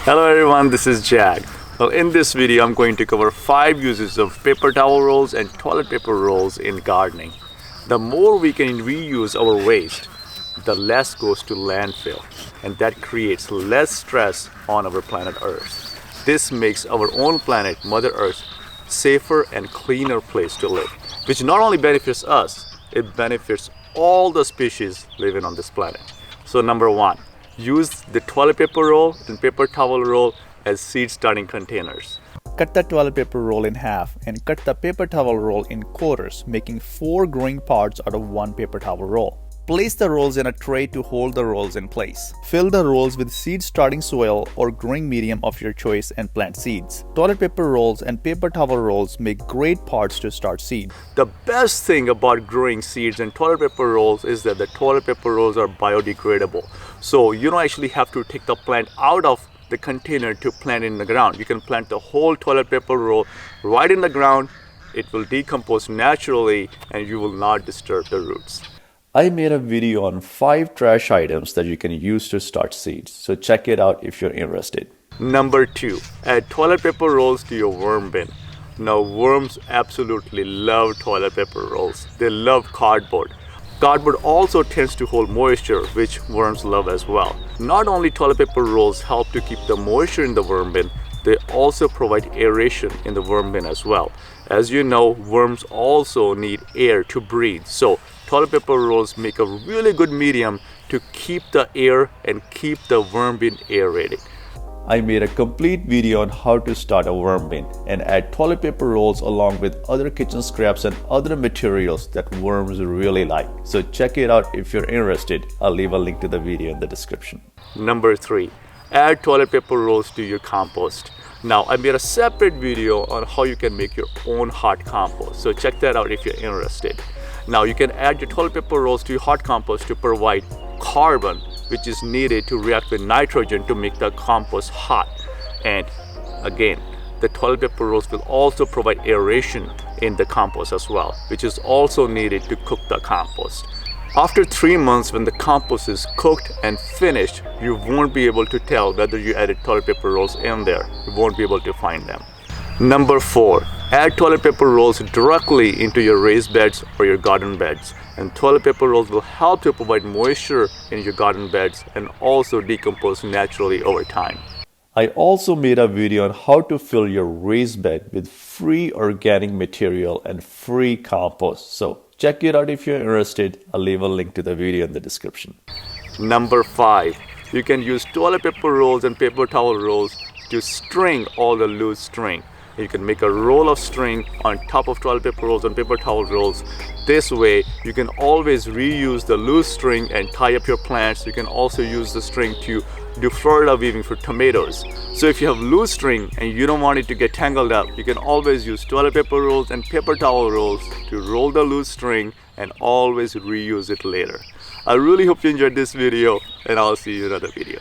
Hello everyone, this is Jack. Well, in this video I'm going to cover 5 uses of paper towel rolls and toilet paper rolls in gardening. The more we can reuse our waste, the less goes to landfill, and that creates less stress on our planet Earth. This makes our own planet, Mother Earth, safer and cleaner place to live, which not only benefits us, it benefits all the species living on this planet. So number 1, use the toilet paper roll and paper towel roll as seed starting containers. Cut the toilet paper roll in half and cut the paper towel roll in quarters, making 4 growing pods out of 1 paper towel roll. Place the rolls in a tray to hold the rolls in place. Fill the rolls with seed starting soil or growing medium of your choice and plant seeds. Toilet paper rolls and paper towel rolls make great pots to start seeds. The best thing about growing seeds and toilet paper rolls is that the toilet paper rolls are biodegradable. So you don't actually have to take the plant out of the container to plant in the ground. You can plant the whole toilet paper roll right in the ground. It will decompose naturally and you will not disturb the roots. I made a video on 5 trash items that you can use to start seeds, so check it out if you're interested. Number 2, add toilet paper rolls to your worm bin. Now worms absolutely love toilet paper rolls. They love cardboard. Cardboard also tends to hold moisture, which worms love as well. Not only toilet paper rolls help to keep the moisture in the worm bin, they also provide aeration in the worm bin as well. As you know, worms also need air to breathe. So toilet paper rolls make a really good medium to keep the air and keep the worm bin aerated. I made a complete video on how to start a worm bin and add toilet paper rolls along with other kitchen scraps and other materials that worms really like. So check it out if you're interested. I'll leave a link to the video in the description. Number 3, add toilet paper rolls to your compost. Now I made a separate video on how you can make your own hot compost. So check that out if you're interested. Now you can add your toilet paper rolls to your hot compost to provide carbon, which is needed to react with nitrogen to make the compost hot. And again, the toilet paper rolls will also provide aeration in the compost as well, which is also needed to cook the compost. After 3 months, when the compost is cooked and finished, you won't be able to tell whether you added toilet paper rolls in there. You won't be able to find them. Number 4, add toilet paper rolls directly into your raised beds or your garden beds. And toilet paper rolls will help to provide moisture in your garden beds and also decompose naturally over time. I also made a video on how to fill your raised bed with free organic material and free compost. So check it out if you're interested. I'll leave a link to the video in the description. Number 5, you can use toilet paper rolls and paper towel rolls to string all the loose string. You can make a roll of string on top of toilet paper rolls and paper towel rolls. This way, you can always reuse the loose string and tie up your plants. You can also use the string to do Florida weaving for tomatoes. So if you have loose string and you don't want it to get tangled up, you can always use toilet paper rolls and paper towel rolls to roll the loose string and always reuse it later. I really hope you enjoyed this video, and I'll see you in another video.